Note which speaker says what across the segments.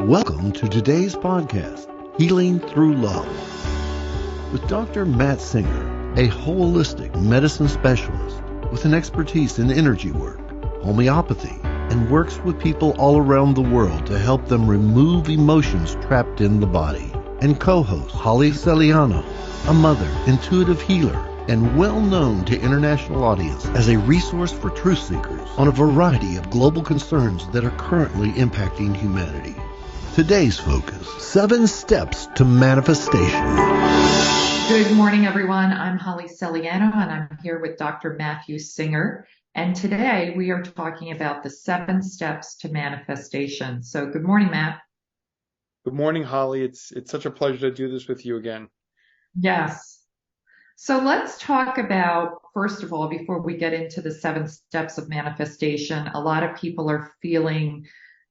Speaker 1: Welcome to today's podcast, Healing Through Love, with Dr. Matt Singer, a holistic medicine specialist with an expertise in energy work, homeopathy, and works with people all around the world to help them remove emotions trapped in the body. And co-host Holly Celiano, a mother, intuitive healer, and well known to international audience as a resource for truth seekers on a variety of global concerns that are currently impacting humanity. Today's focus, 7 steps to manifestation.
Speaker 2: Good morning, everyone. I'm Holly Celiano, and I'm here with Dr. Matthew Singer. And today we are talking about the 7 steps to manifestation. So good morning, Matt.
Speaker 3: Good morning, Holly. It's such a pleasure to do this with you again.
Speaker 2: Yes. So let's talk about, first of all, before we get into the 7 steps of manifestation, a lot of people are feeling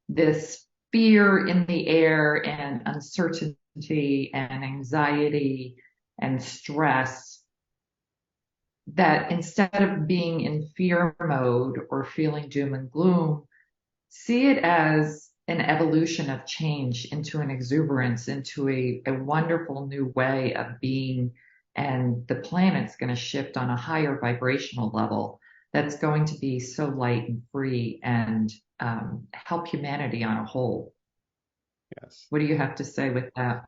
Speaker 2: this fear in the air and uncertainty and anxiety and stress, that instead of being in fear mode or feeling doom and gloom, see it as an evolution of change into an exuberance, into a wonderful new way of being. And the planet's going to shift on a higher vibrational level that's going to be so light and free and help humanity on a whole.
Speaker 3: Yes.
Speaker 2: What do you have to say with that?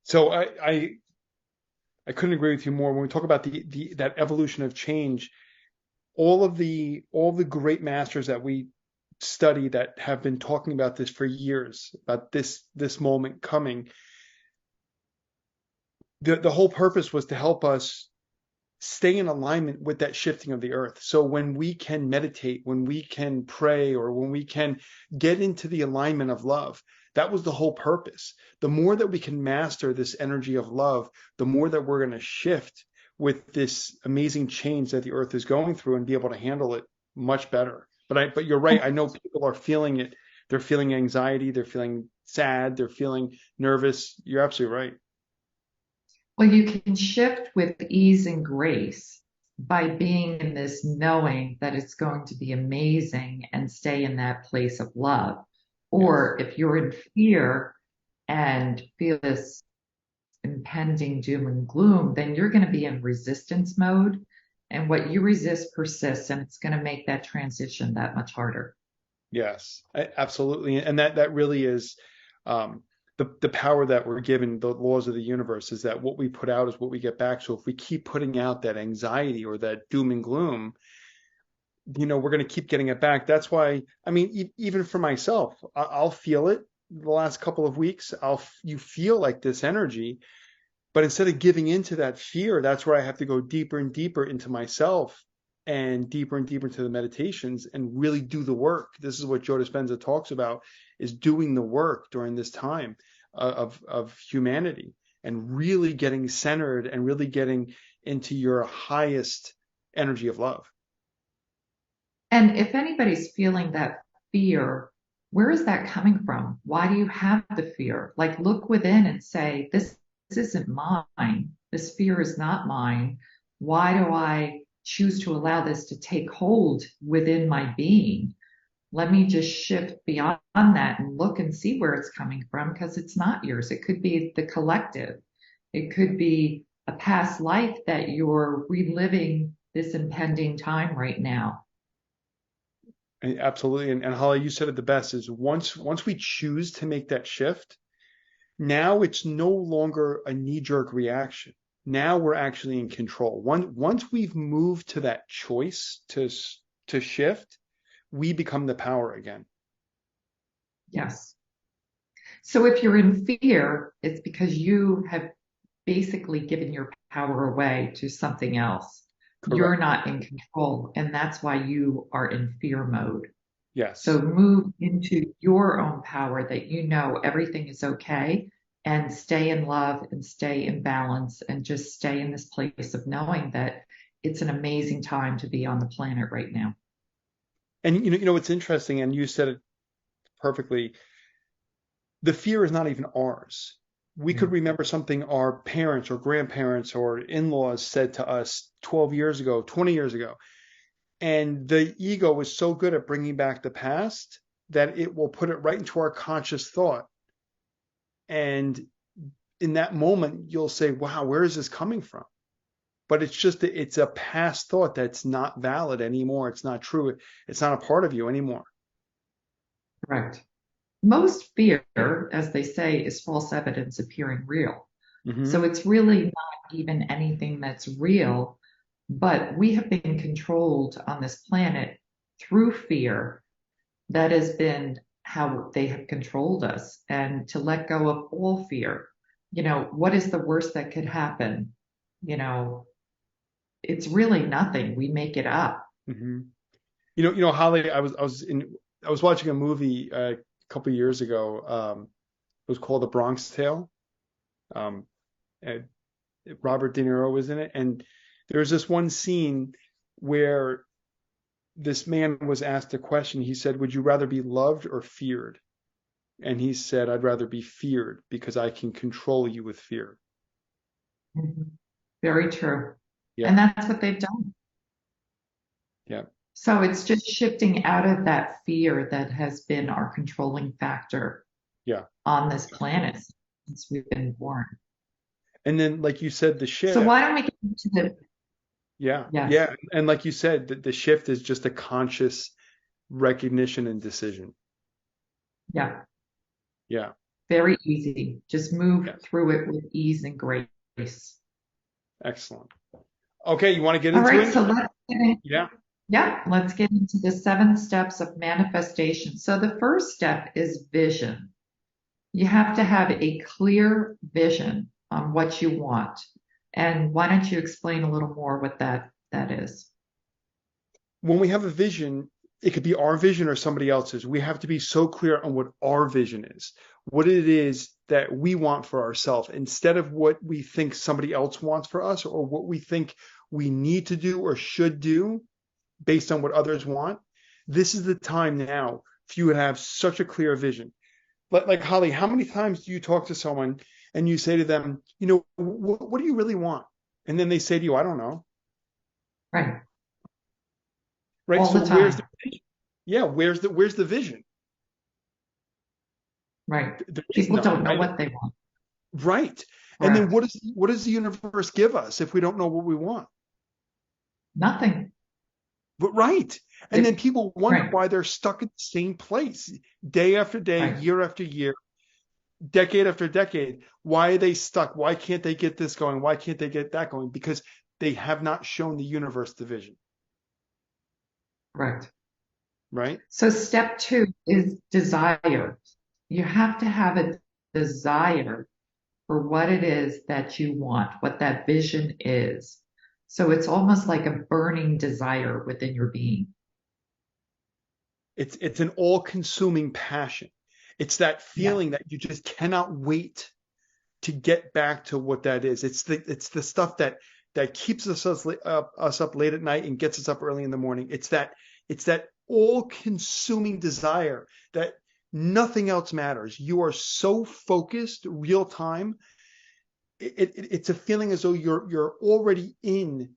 Speaker 3: So I couldn't agree with you more. When we talk about that evolution of change, all the great masters that we study that have been talking about this for years, about this moment coming, the whole purpose was to help us stay in alignment with that shifting of the earth. So when we can meditate, when we can pray, or when we can get into the alignment of love, that was the whole purpose. The more that we can master this energy of love, the more that we're going to shift with this amazing change that the earth is going through and be able to handle it much better. But you're right. I know people are feeling it. They're feeling anxiety. They're feeling sad. They're feeling nervous. You're absolutely right.
Speaker 2: Well, you can shift with ease and grace by being in this knowing that it's going to be amazing and stay in that place of love. Or if you're in fear and feel this impending doom and gloom, then you're going to be in resistance mode. And what you resist persists, and it's going to make that transition that much harder.
Speaker 3: Yes, absolutely. And that really is the power that we're given, the laws of the universe, is that what we put out is what we get back. So if we keep putting out that anxiety or that doom and gloom, we're going to keep getting it back. That's why, I mean, even for myself, I'll feel it the last couple of weeks. You feel like this energy, but instead of giving into that fear, that's where I have to go deeper and deeper into myself and deeper into the meditations and really do the work. This is what Joe Dispenza talks about, is doing the work during this time of humanity and really getting centered and really getting into your highest energy of love.
Speaker 2: And if anybody's feeling that fear, where is that coming from? Why do you have the fear? Like, look within and say, this isn't mine. This fear is not mine. Why do I choose to allow this to take hold within my being? Let me just shift beyond that and look and see where it's coming from, because it's not yours. It could be the collective. It could be a past life that you're reliving this impending time right now.
Speaker 3: Absolutely. And Holly, you said it the best, is once we choose to make that shift, now it's no longer a knee-jerk reaction. Now we're actually in control. Once we've moved to that choice to shift, we become the power again.
Speaker 2: Yes. So if you're in fear, it's because you have basically given your power away to something else.
Speaker 3: Correct.
Speaker 2: You're not in control, and that's why you are in fear mode.
Speaker 3: Yes.
Speaker 2: So move into your own power, that you know everything is okay, and stay in love and stay in balance and just stay in this place of knowing that it's an amazing time to be on the planet right now.
Speaker 3: And you know what's interesting, and you said it perfectly, the fear is not even ours. We could remember something our parents or grandparents or in-laws said to us 12 years ago, 20 years ago. And the ego was so good at bringing back the past that it will put it right into our conscious thought. And in that moment, you'll say, wow, where is this coming from? But it's a past thought that's not valid anymore. It's not true. It's not a part of you anymore.
Speaker 2: Correct. Most fear, as they say, is false evidence appearing real.
Speaker 3: Mm-hmm.
Speaker 2: So it's really not even anything that's real, but we have been controlled on this planet through fear. That has been how they have controlled us. And to let go of all fear, what is the worst that could happen? It's really nothing. We make it up.
Speaker 3: Mm-hmm. Holly, I was watching a movie a couple of years ago. It was called The Bronx Tale. And Robert De Niro was in it, and there's this one scene where this man was asked a question. He said, "Would you rather be loved or feared?" And he said, "I'd rather be feared because I can control you with fear."
Speaker 2: Mm-hmm. Very true.
Speaker 3: Yeah.
Speaker 2: And that's what they've done.
Speaker 3: Yeah.
Speaker 2: So it's just shifting out of that fear that has been our controlling factor on this planet since we've been born.
Speaker 3: And then, like you said, the shift.
Speaker 2: So why don't we get into the...
Speaker 3: Yeah.
Speaker 2: Yes.
Speaker 3: Yeah. And like you said, the shift is just a conscious recognition and decision.
Speaker 2: Yeah.
Speaker 3: Yeah.
Speaker 2: Very easy. Just move through it with ease and grace.
Speaker 3: Excellent. Okay, you want to get into it?
Speaker 2: All right, so let's get in.
Speaker 3: Yeah,
Speaker 2: let's get into the 7 steps of manifestation. So the first step is vision. You have to have a clear vision on what you want. And why don't you explain a little more what that is?
Speaker 3: When we have a vision, it could be our vision or somebody else's. We have to be so clear on what our vision is, what it is that we want for ourselves, instead of what we think somebody else wants for us or what we think we need to do or should do based on what others want. This is the time now for you to have such a clear vision. Like Holly, how many times do you talk to someone and you say to them, what do you really want? And then they say to you, I don't know.
Speaker 2: Right.
Speaker 3: All
Speaker 2: so
Speaker 3: the time. Where's the vision? Yeah, where's the vision?
Speaker 2: Right. People don't know what they want.
Speaker 3: Right. And then what does the universe give us if we don't know what we want?
Speaker 2: Nothing.
Speaker 3: But right. And then people wonder why they're stuck in the same place day after day, year after year, decade after decade. Why are they stuck? Why can't they get this going? Why can't they get that going? Because they have not shown the universe the vision.
Speaker 2: Correct.
Speaker 3: Right.
Speaker 2: So step 2 is desire. You have to have a desire for what it is that you want, what that vision is. So it's almost like a burning desire within your being.
Speaker 3: It's an all-consuming passion. It's that feeling that you just cannot wait to get back to what that is. It's the stuff that keeps us up late at night and gets us up early in the morning. It's that all-consuming desire that nothing else matters. You are so focused, real time. It's a feeling as though you're already in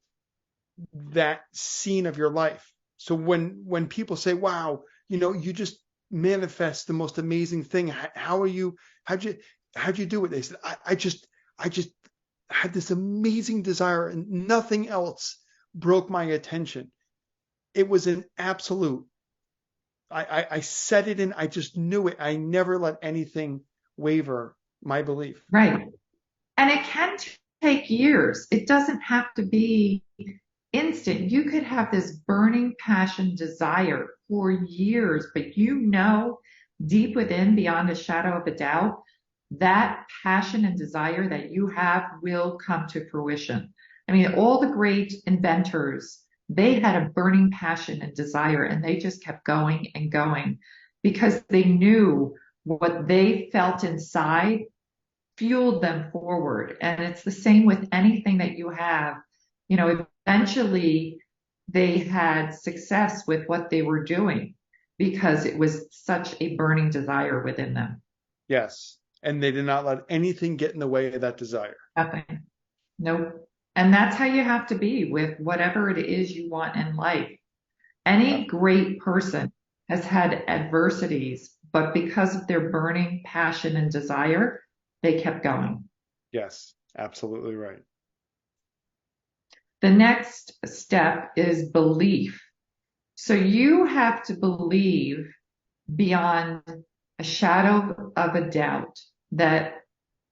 Speaker 3: that scene of your life. So when people say, wow, you just manifest the most amazing thing. How'd you do it? They said, I just had this amazing desire and nothing else broke my attention. It was an absolute, I set it in, I just knew it. I never let anything waver my belief.
Speaker 2: Right. And it can take years. It doesn't have to be instant. You could have this burning passion desire for years, but deep within, beyond a shadow of a doubt, that passion and desire that you have will come to fruition. I mean, all the great inventors, they had a burning passion and desire, and they just kept going and going because they knew what they felt inside fueled them forward. And it's the same with anything that you have. Eventually they had success with what they were doing because it was such a burning desire within them.
Speaker 3: Yes. And they did not let anything get in the way of that desire.
Speaker 2: Nothing. Nope. And that's how you have to be with whatever it is you want in life. Any great person has had adversities, but because of their burning passion and desire, they kept going.
Speaker 3: Yes, absolutely right.
Speaker 2: The next step is belief. So you have to believe beyond a shadow of a doubt that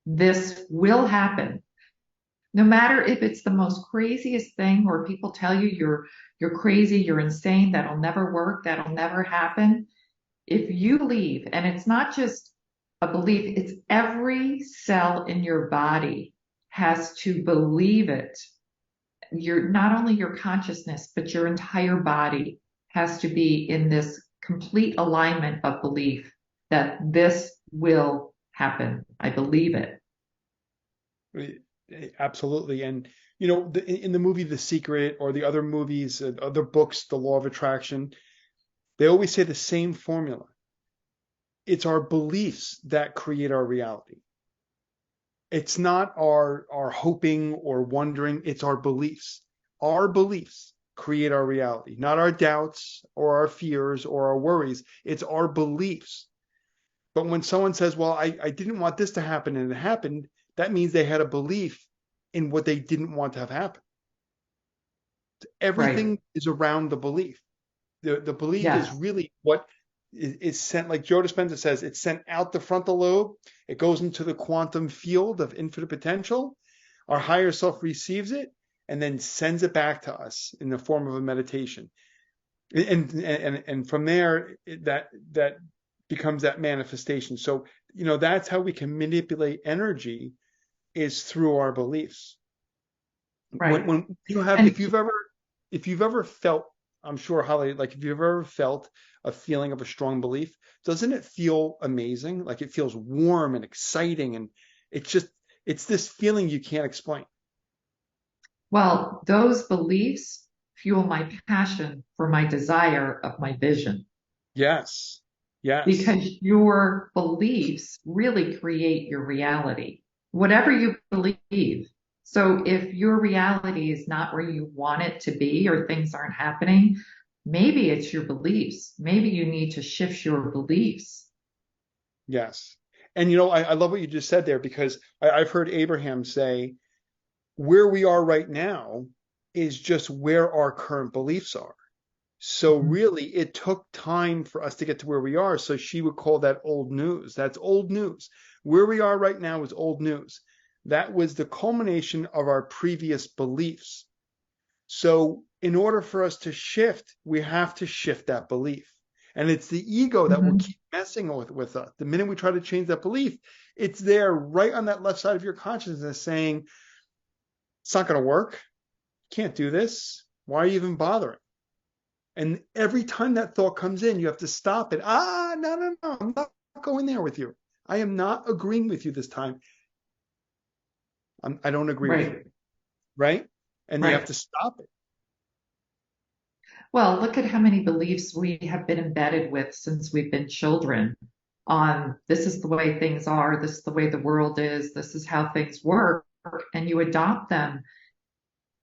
Speaker 2: this will happen. No matter if it's the most craziest thing or people tell you you're crazy, you're insane, that'll never work, that'll never happen. If you believe, and it's not just a belief, it's every cell in your body has to believe it. You're not only your consciousness, but your entire body has to be in this complete alignment of belief that this will happen. I believe it.
Speaker 3: Absolutely. And, you know, in the movie The Secret or the other movies, other books, The Law of Attraction, they always say the same formula. It's our beliefs that create our reality. It's not our hoping or wondering, it's our beliefs. Our beliefs create our reality, not our doubts or our fears or our worries. It's our beliefs. But when someone says, well, I didn't want this to happen and it happened, that means they had a belief in what they didn't want to have happen. Everything
Speaker 2: Right.
Speaker 3: is around the belief. The belief is
Speaker 2: Yes.
Speaker 3: really what is sent, like Joe Dispenza says, it's sent out the frontal lobe. It goes into the quantum field of infinite potential. Our higher self receives it and then sends it back to us in the form of a meditation. And from there, that becomes that manifestation. So, you know, that's how we can manipulate energy, is through our beliefs.
Speaker 2: Right.
Speaker 3: When you have,
Speaker 2: And
Speaker 3: if you've ever felt, I'm sure Holly, like if you've ever felt a feeling of a strong belief, doesn't it feel amazing? Like it feels warm and exciting, and it's this feeling you can't explain.
Speaker 2: well, those beliefs fuel my passion for my desire of my vision
Speaker 3: Yes, yes,
Speaker 2: because your beliefs really create your reality, whatever you believe. So if your reality is not where you want it to be or things aren't happening, maybe it's your beliefs. Maybe you need to shift your beliefs.
Speaker 3: yes. And you know, I love what you just said there, because I've heard Abraham say, where we are right now is just where our current beliefs are. So
Speaker 2: Mhm.
Speaker 3: really, it took time for us to get to where we are. So she would call that old news. That's old news. Where we are right now is old news. That was the culmination of our previous beliefs. So in order for us to shift, we have to shift that belief. And it's the ego that will
Speaker 2: Mhm.
Speaker 3: keep messing with us. The minute we try to change that belief, it's there right on that left side of your consciousness saying, it's not going to work. Can't do this. Why are you even bothering? And every time that thought comes in, you have to stop it. No, no, no. I'm not going there with you. I am not agreeing with you this time. I don't agree with you.
Speaker 2: Right.
Speaker 3: Right? And you have
Speaker 2: Right.
Speaker 3: to stop it.
Speaker 2: Well, look at how many beliefs we have been embedded with since we've been children on this is the way things are, this is the way the world is, this is how things work, and you adopt them.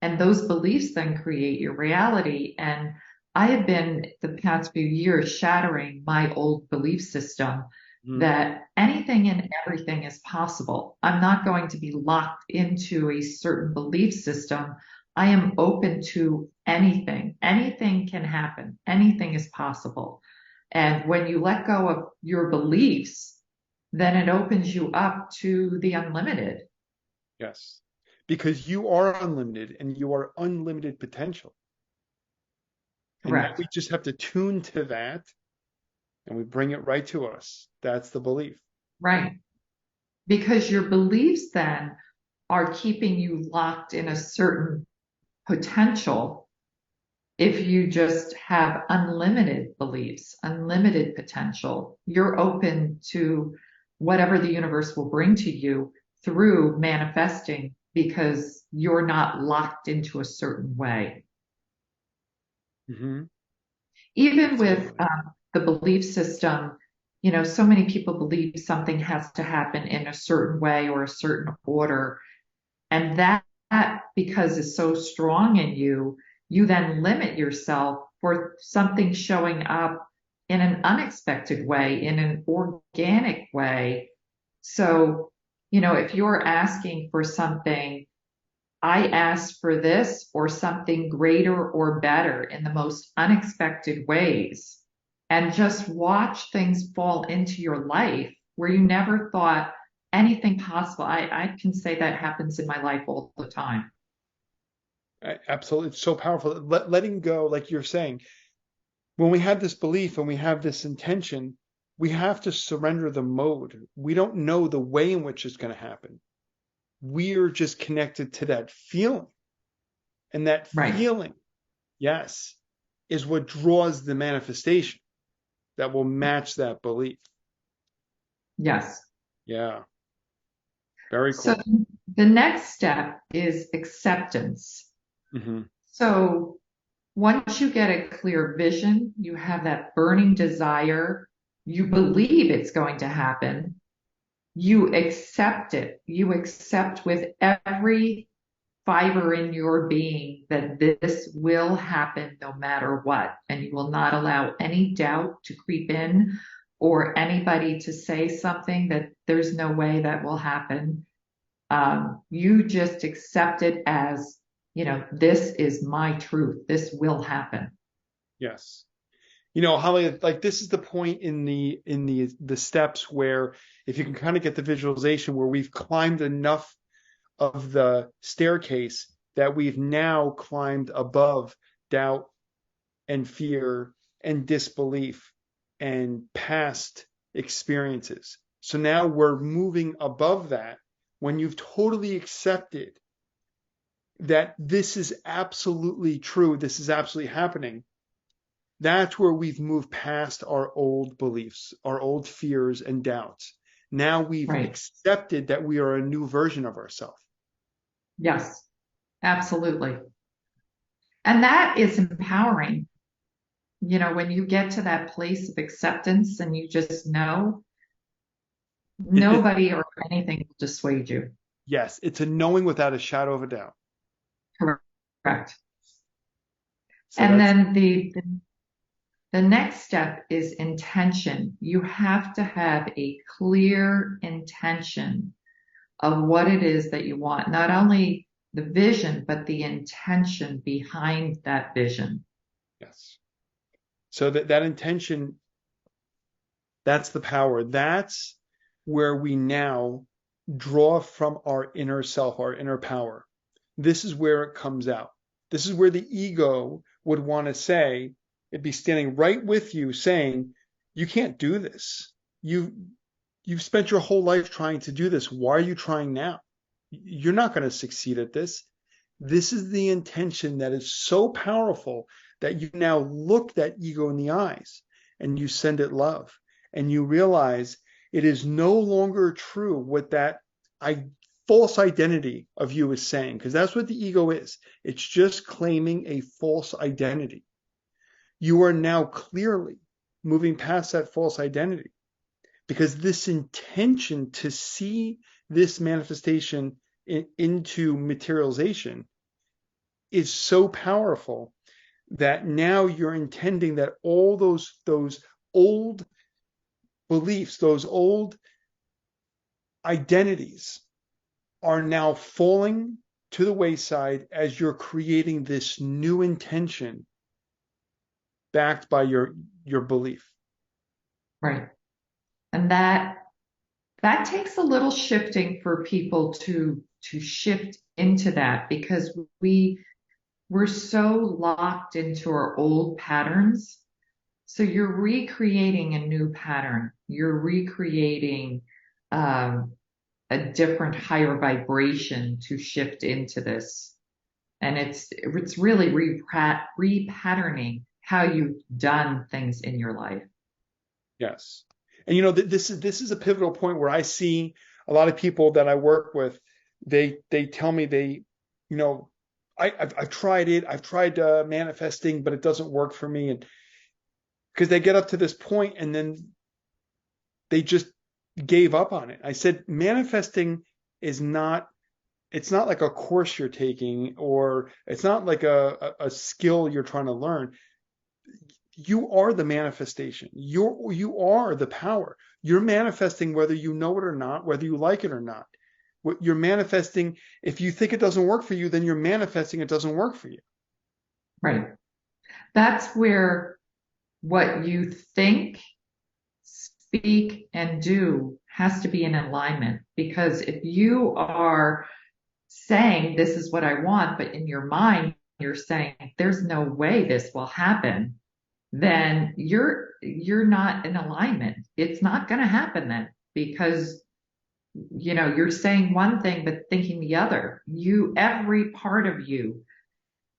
Speaker 2: And those beliefs then create your reality. And I have been the past few years shattering my old belief system
Speaker 3: Mhm.
Speaker 2: that anything and everything is possible. I'm not going to be locked into a certain belief system. I am open to anything. Anything can happen. Anything is possible. And when you let go of your beliefs, then it opens you up to the unlimited.
Speaker 3: Yes. Because you are unlimited and you are unlimited potential. And
Speaker 2: Correct.
Speaker 3: we just have to tune to that and we bring it right to us. That's the belief.
Speaker 2: Right. Because your beliefs then are keeping you locked in a certain potential. If you just have unlimited beliefs, unlimited potential, you're open to whatever the universe will bring to you through manifesting because you're not locked into a certain way.
Speaker 3: Hmm.
Speaker 2: Even with
Speaker 3: Absolutely.
Speaker 2: the belief system, you know, so many people believe something has to happen in a certain way or a certain order. And that, because it's so strong in you, you then limit yourself for something showing up in an unexpected way, in an organic way. So, if you're asking for something, I asked for this or something greater or better in the most unexpected ways, and just watch things fall into your life where you never thought anything possible. I can say that happens in my life all the time.
Speaker 3: Absolutely. It's so powerful. Letting go, like you're saying, when we have this belief and we have this intention, we have to surrender the mode. We don't know the way in which it's going to happen. We're just connected to that feeling. And that
Speaker 2: Right.
Speaker 3: feeling, yes, is what draws the manifestation that will match that belief.
Speaker 2: Yes.
Speaker 3: Yeah. Very
Speaker 2: So
Speaker 3: cool.
Speaker 2: the next step is acceptance.
Speaker 3: Hmm.
Speaker 2: So once you get a clear vision, you have that burning desire, you believe it's going to happen, you accept it. You accept with every fiber in your being that this will happen no matter what. And you will not allow any doubt to creep in or anybody to say something that there's no way that will happen. You just accept it as, this is my truth. This will happen.
Speaker 3: Yes. Holly, like this is the point in the steps where if you can kind of get the visualization where we've climbed enough of the staircase that we've now climbed above doubt and fear and disbelief and past experiences. So now we're moving above that when you've totally accepted that this is absolutely true, this is absolutely happening. That's where we've moved past our old beliefs, our old fears and doubts. Now we've
Speaker 2: Right.
Speaker 3: accepted that we are a new version of ourselves.
Speaker 2: Yes, absolutely. And that is empowering. When you get to that place of acceptance and you just know, nobody or anything will dissuade you.
Speaker 3: Yes, it's a knowing without a shadow of a doubt.
Speaker 2: Correct.
Speaker 3: So
Speaker 2: And then the next step is intention. You have to have a clear intention of what it is that you want, not only the vision, but the intention behind that vision.
Speaker 3: yes. So that intention, that's the power. That's where we now draw from our inner self, our inner power. This is where it comes out. This is where the ego would want to say, it'd be standing right with you saying, you can't do this. You've spent your whole life trying to do this. Why are you trying now? You're not going to succeed at this. This is the intention that is so powerful that you now look that ego in the eyes and you send it love and you realize it is no longer true what that false identity of you is saying, because that's what the ego is. It's just claiming a false identity. You are now clearly moving past that false identity because this intention to see this manifestation into materialization is so powerful that now you're intending that all those old beliefs, those old identities are now falling to the wayside as you're creating this new intention backed by your belief.
Speaker 2: Right. And that takes a little shifting for people to shift into that, because we're so locked into our old patterns. So you're recreating a new pattern. You're recreating a different higher vibration to shift into this. And it's really repatterning how you've done things in your life.
Speaker 3: Yes. And this is a pivotal point where I see a lot of people that I work with, they tell me I've tried it. I've tried manifesting, but it doesn't work for me. And because they get up to this point and then they just gave up on it. I said, manifesting it's not like a course you're taking, or it's not like a skill you're trying to learn. you are the manifestation. You are the power. You're manifesting whether you know it or not, whether you like it or not. What you're manifesting, if you think it doesn't work for you, then you're manifesting it doesn't work for you.
Speaker 2: Right. That's where what you think, speak, and do has to be in alignment. Because if you are saying this is what I want, but in your mind you're saying there's no way this will happen, then you're not in alignment. It's not going to happen then, because you're saying one thing but thinking the other. Every part of you,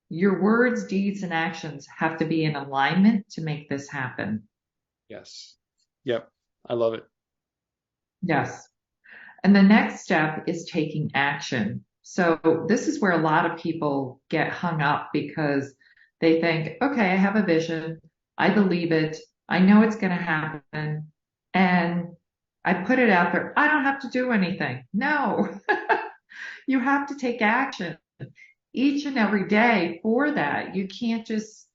Speaker 2: your words, deeds, and actions have to be in alignment to make this happen.
Speaker 3: Yes. Yep. I love it.
Speaker 2: Yes. And the next step is taking action. So this is where a lot of people get hung up, because they think, okay, I have a vision. I believe it. I know it's going to happen. And I put it out there. I don't have to do anything. No, you have to take action each and every day for that. You can't just,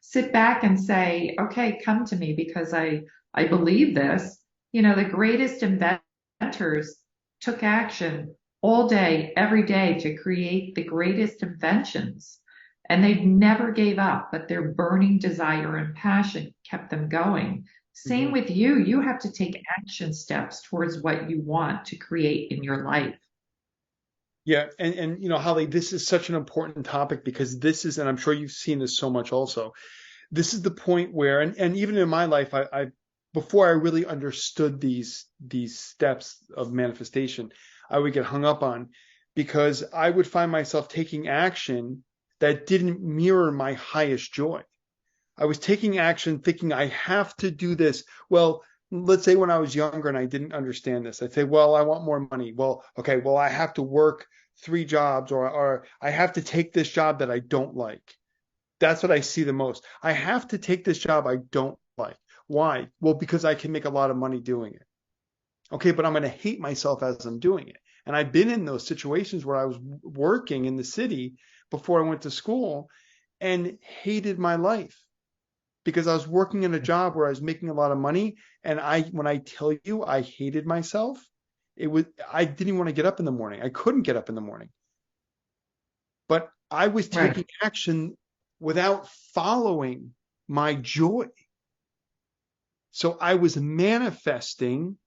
Speaker 2: sit back and say, okay, come to me because I believe this. The greatest inventors took action all day, every day to create the greatest inventions. And they never gave up, but their burning desire and passion kept them going. Same with you. You have to take action steps towards what you want to create in your life.
Speaker 3: Yeah. And Holly, this is such an important topic, because this is, and I'm sure you've seen this so much also, this is the point where, and even in my life, I before I really understood these steps of manifestation, I would get hung up on, because I would find myself taking action that didn't mirror my highest joy. I was taking action thinking I have to do this. Well, let's say when I was younger and I didn't understand this, I'd say, well, I want more money. Well, okay, well, I have to work 3 jobs, or I have to take this job that I don't like. That's what I see the most. I have to take this job I don't like. Why? Well, because I can make a lot of money doing it. Okay, but I'm going to hate myself as I'm doing it. And I've been in those situations where I was working in the city before I went to school and hated my life, because I was working in a job where I was making a lot of money. And when I tell you I hated myself, I didn't want to get up in the morning. I couldn't get up in the morning. But I was taking action without following my joy. So I was manifesting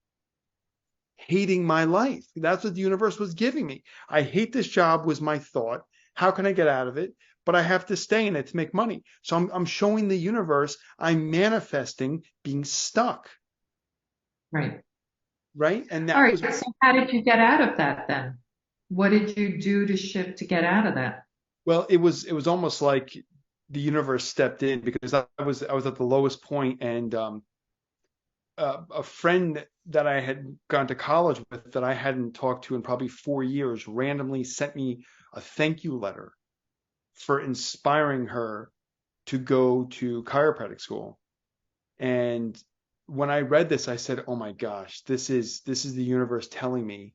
Speaker 3: hating my life. That's what the universe was giving me. I hate this job was my thought. How can I get out of it? But I have to stay in it to make money. So I'm showing the universe I'm manifesting being stuck.
Speaker 2: Right.
Speaker 3: Right. And that
Speaker 2: all right. So how did you get out of that then? What did you do to shift to get out of that?
Speaker 3: Well, it was almost like the universe stepped in, because I was at the lowest point, and a friend that I had gone to college with that I hadn't talked to in probably 4 years randomly sent me a thank you letter for inspiring her to go to chiropractic school. And when I read this, I said, oh my gosh, this is the universe telling me,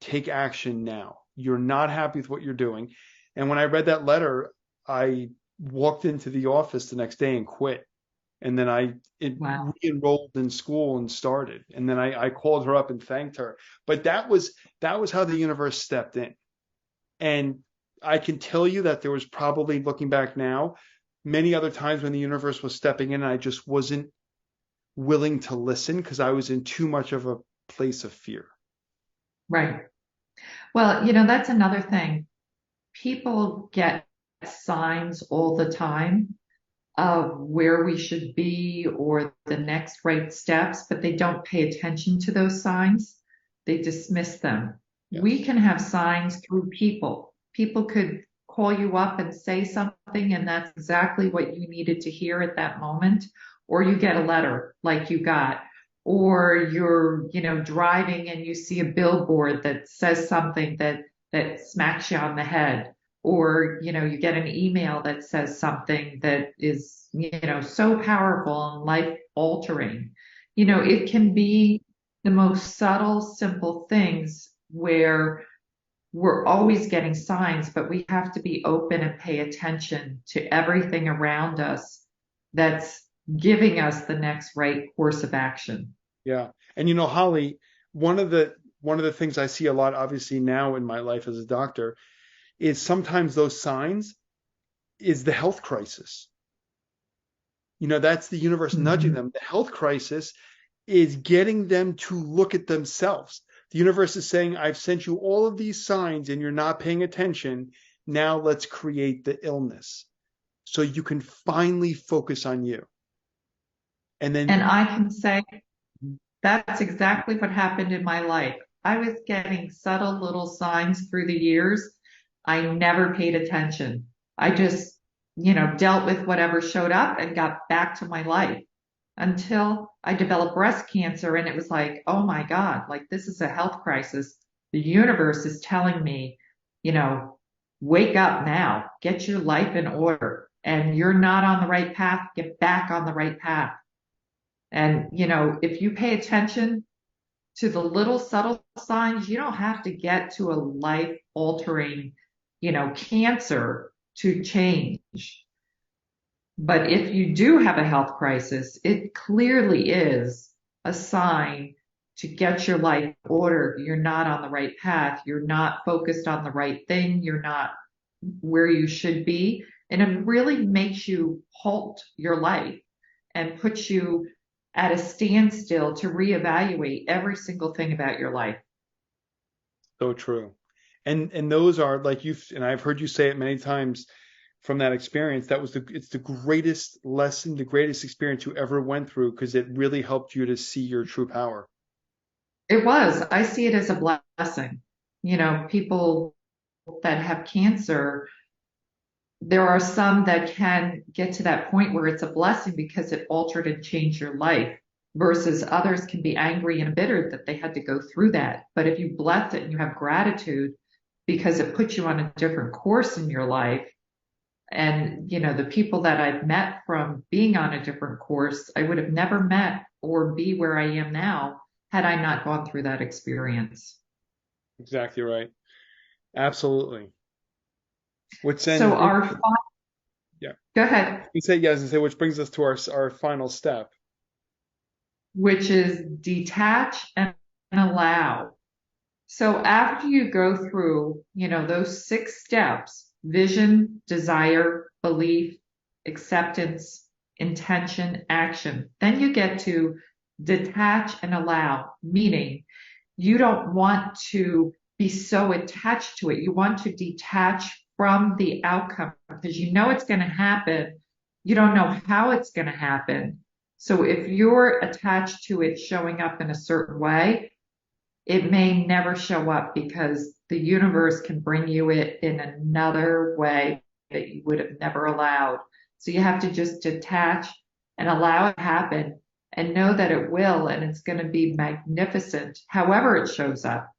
Speaker 3: take action now. You're not happy with what you're doing. And when I read that letter, I walked into the office the next day and quit. And then I re-enrolled in school and started. And then I called her up and thanked her. But that was how the universe stepped in. And I can tell you that there was probably, looking back now, many other times when the universe was stepping in and I just wasn't willing to listen, because I was in too much of a place of fear.
Speaker 2: Right. Well, that's another thing. People get signs all the time of where we should be or the next right steps, but they don't pay attention to those signs. They dismiss them. Yes. We can have signs through people. People could call you up and say something, and that's exactly what you needed to hear at that moment. Or you get a letter like you got, or you're, driving and you see a billboard that says something that smacks you on the head. Or, you get an email that says something that is, so powerful and life altering. It can be the most subtle, simple things where we're always getting signs, but we have to be open and pay attention to everything around us that's giving us the next right course of action.
Speaker 3: Yeah. And Holly, one of the things I see a lot, obviously now in my life as a doctor, is sometimes those signs is the health crisis. That's the universe nudging them. The health crisis is getting them to look at themselves. The universe is saying, I've sent you all of these signs and you're not paying attention. Now let's create the illness so you can finally focus on you. And
Speaker 2: I can say that's exactly what happened in my life. I was getting subtle little signs through the years. I never paid attention. I just, dealt with whatever showed up and got back to my life until I developed breast cancer. And it was like, oh my God, like this is a health crisis. The universe is telling me, wake up now, get your life in order. And you're not on the right path, get back on the right path. And, if you pay attention to the little subtle signs, you don't have to get to a life altering, cancer to change. But if you do have a health crisis, it clearly is a sign to get your life ordered. You're not on the right path. You're not focused on the right thing. You're not where you should be. And it really makes you halt your life and puts you at a standstill to reevaluate every single thing about your life.
Speaker 3: So true. And those are like and I've heard you say it many times from that experience, it's the greatest lesson, the greatest experience you ever went through, because it really helped you to see your true power.
Speaker 2: It was. I see it as a blessing. People that have cancer, there are some that can get to that point where it's a blessing because it altered and changed your life, versus others can be angry and bitter that they had to go through that. But if you bless it and you have gratitude because it puts you on a different course in your life, and, the people that I've met from being on a different course, I would have never met or be where I am now had I not gone through that experience.
Speaker 3: Exactly right. Absolutely.
Speaker 2: So
Speaker 3: yeah.
Speaker 2: Go ahead.
Speaker 3: You say yes, and say which brings us to our final step,
Speaker 2: which is detach and allow. So after you go through, those 6 steps, vision, desire, belief, acceptance, intention, action, then you get to detach and allow, meaning you don't want to be so attached to it. You want to detach from the outcome because it's going to happen. You don't know how it's going to happen. So if you're attached to it showing up in a certain way, it may never show up because the universe can bring you it in another way that you would have never allowed. So you have to just detach and allow it to happen and know that it will, and it's going to be magnificent however it shows up.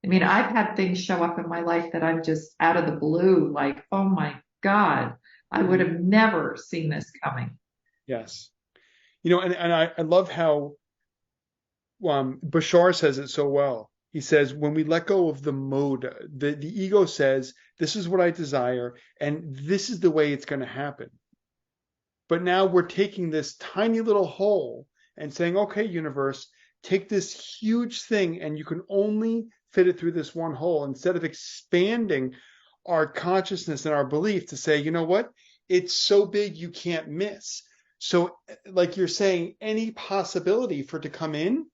Speaker 2: I mean, I've had things show up in my life that I'm just out of the blue, like, oh my God, I would have never seen this coming.
Speaker 3: Yes. And I love how Bashar says it so well. He says, when we let go of the mode, the ego says, this is what I desire, and this is the way it's going to happen. But now we're taking this tiny little hole and saying, okay, universe, take this huge thing, and you can only fit it through this one hole, instead of expanding our consciousness and our belief to say, you know what? It's so big you can't miss. So like you're saying, any possibility for it to come in,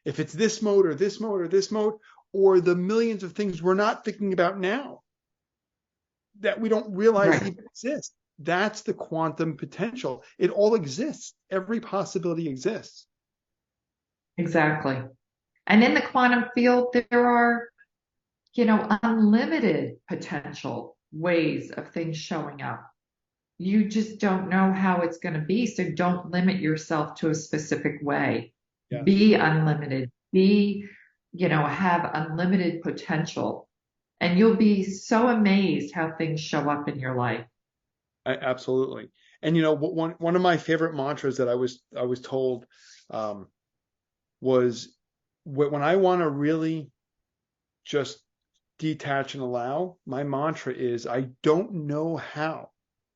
Speaker 3: if it's this mode or this mode or this mode, or the millions of things we're not thinking about now that we don't realize even exist, that's the quantum potential. It all exists. Every possibility exists.
Speaker 2: Exactly. And in the quantum field, there are, unlimited potential ways of things showing up. You just don't know how it's going to be. So don't limit yourself to a specific way. Yeah. Be unlimited. Have unlimited potential. And you'll be so amazed how things show up in your life.
Speaker 3: Absolutely. And one of my favorite mantras that I was told was, when I want to really just detach and allow, my mantra is, I don't know how,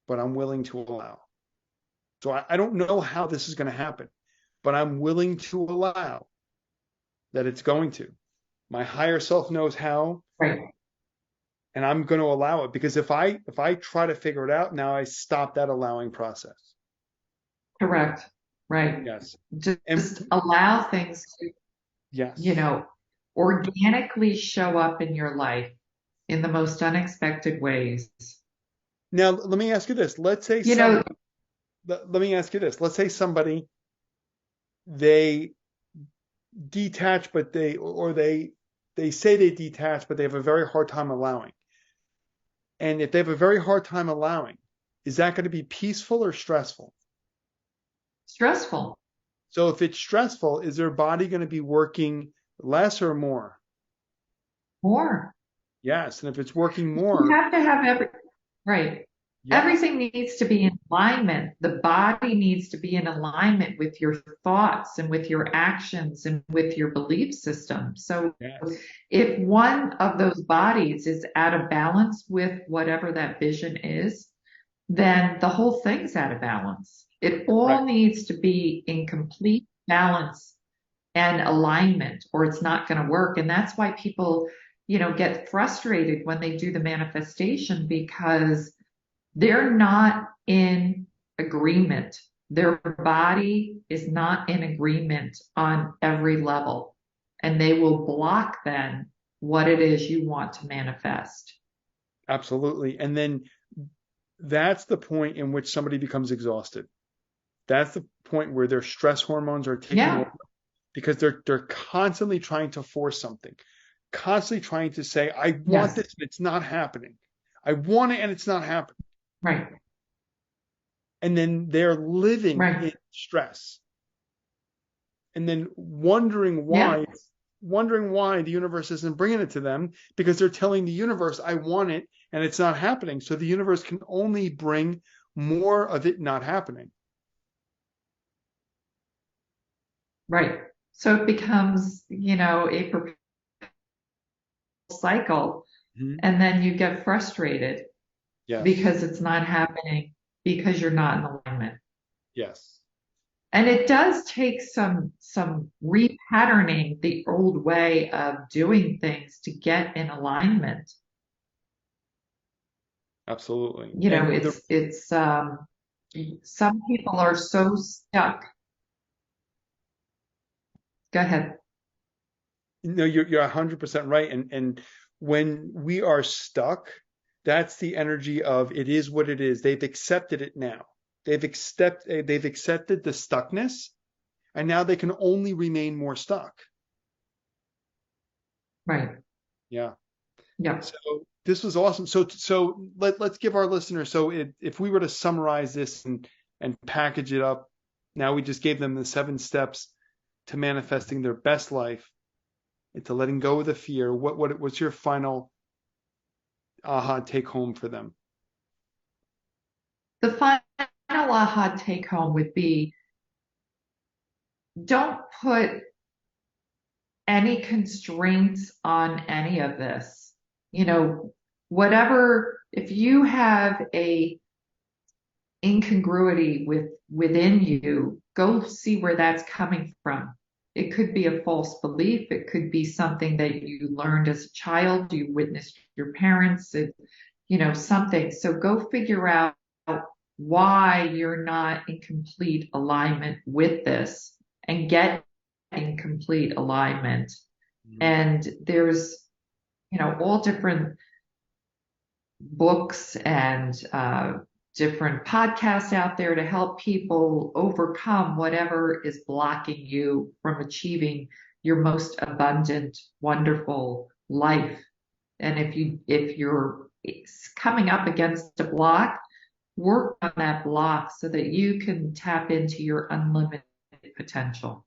Speaker 3: but I'm willing to allow. So I don't know how this is going to happen, but I'm willing to allow that it's going to. My higher self knows how,
Speaker 2: Right.
Speaker 3: and I'm going to allow it, because if I try to figure it out, now I stop that allowing process.
Speaker 2: Correct. Right.
Speaker 3: Yes.
Speaker 2: Just
Speaker 3: And
Speaker 2: allow things to,
Speaker 3: yes.
Speaker 2: organically show up in your life in the most unexpected ways.
Speaker 3: Now let me ask you this. Let me ask you this. Let's say somebody, they detach, but they say they detach, but they have a very hard time allowing. And if they have a very hard time allowing, is that going to be peaceful or stressful?
Speaker 2: Stressful.
Speaker 3: So if it's stressful, is their body going to be working less or more?
Speaker 2: More.
Speaker 3: Yes. And if it's working
Speaker 2: You
Speaker 3: more,
Speaker 2: have to have right.
Speaker 3: yeah,
Speaker 2: Everything needs to be in alignment. The body needs to be in alignment with your thoughts and with your actions and with your belief system. So
Speaker 3: yes,
Speaker 2: if one of those bodies is out of balance with whatever that vision is, then the whole thing's out of balance. It
Speaker 3: right,
Speaker 2: all needs to be in complete balance and alignment, or it's not going to work. And that's why people, get frustrated when they do the manifestation, because they're not in agreement. Their body is not in agreement on every level, and they will block then what it is you want to manifest.
Speaker 3: absolutely. And then that's the point in which somebody becomes exhausted. That's the point where their stress hormones are taking
Speaker 2: Yeah.
Speaker 3: over, because they're constantly trying to force something, constantly trying to say, I want
Speaker 2: Yes.
Speaker 3: this and it's not happening. I want it and it's not happening.
Speaker 2: Right.
Speaker 3: And then they're living
Speaker 2: Right.
Speaker 3: in stress. And then wondering
Speaker 2: Yeah.
Speaker 3: why the universe isn't bringing it to them, because they're telling the universe, I want it and it's not happening. So the universe can only bring more of it not happening.
Speaker 2: Right. So it becomes, a perpetual cycle,
Speaker 3: Mhm.
Speaker 2: and then you get frustrated
Speaker 3: Yes.
Speaker 2: because it's not happening, because you're not in alignment.
Speaker 3: Yes.
Speaker 2: And it does take some repatterning the old way of doing things to get in alignment.
Speaker 3: Absolutely.
Speaker 2: It's some people are so stuck. Go ahead.
Speaker 3: No, you're 100% right. And when we are stuck, that's the energy of it is what it is. They've accepted it now. They've accepted the stuckness, and now they can only remain more stuck.
Speaker 2: Right.
Speaker 3: Yeah.
Speaker 2: Yeah.
Speaker 3: So this was awesome. So let's give our listeners. So if we were to summarize this and package it up, now we just gave them the 7 steps to manifesting their best life, and to letting go of the fear. What's your final aha take home for them?
Speaker 2: The final aha take home would be, don't put any constraints on any of this. Whatever, if you have a incongruity within you, go see where that's coming from. It could be a false belief. It could be something that you learned as a child, you witnessed your parents, something. So go figure out why you're not in complete alignment with this, and get in complete alignment.
Speaker 3: Mm-hmm.
Speaker 2: And there's, all different books and different podcasts out there to help people overcome whatever is blocking you from achieving your most abundant, wonderful life. And if you're coming up against a block, work on that block so that you can tap into your unlimited potential.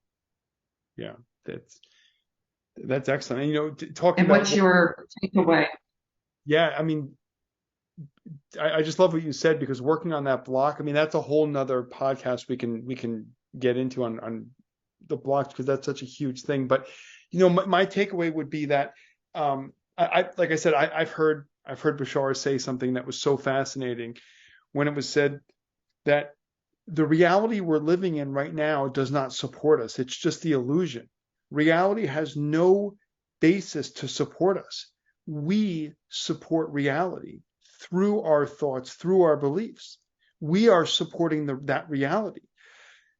Speaker 3: Yeah, that's excellent. And talking
Speaker 2: And
Speaker 3: about
Speaker 2: what's your takeaway?
Speaker 3: yeah, I mean, I just love what you said, because working on that block, I mean, that's a whole nother podcast we can get into on the blocks, because that's such a huge thing. But my takeaway would be that I like I said, I've heard Bashar say something that was so fascinating, when it was said that the reality we're living in right now does not support us. It's just the illusion. Reality has no basis to support us. We support reality through our thoughts, through our beliefs. We are supporting that reality.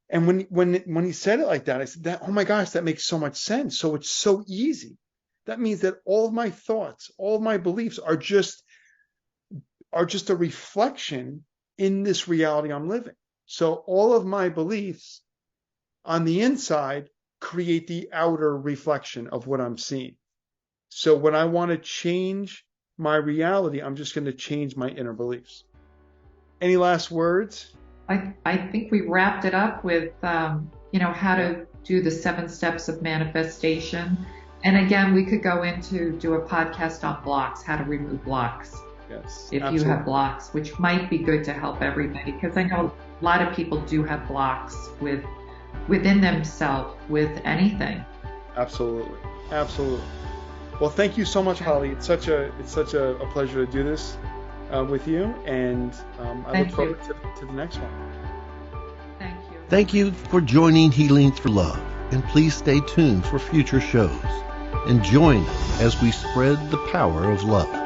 Speaker 3: And when he said it like that, I said, oh my gosh, that makes so much sense. So it's so easy. That means that all of my thoughts, all of my beliefs are just a reflection in this reality I'm living. So all of my beliefs on the inside create the outer reflection of what I'm seeing. So when I want to change my reality, I'm just going to change my inner beliefs. Any last words?
Speaker 2: I think we wrapped it up with, how to do the 7 steps of manifestation. And again, we could go do a podcast on blocks, how to remove blocks.
Speaker 3: Yes,
Speaker 2: if
Speaker 3: absolutely.
Speaker 2: you have blocks, which might be good to help everybody, because I know a lot of people do have blocks within themselves with anything.
Speaker 3: Absolutely. Well, thank you so much, Holly. It's such a pleasure to do this with you, and I look forward to the next one.
Speaker 2: Thank you.
Speaker 1: Thank you for joining Healing Through Love, and please stay tuned for future shows. And join us as we spread the power of love.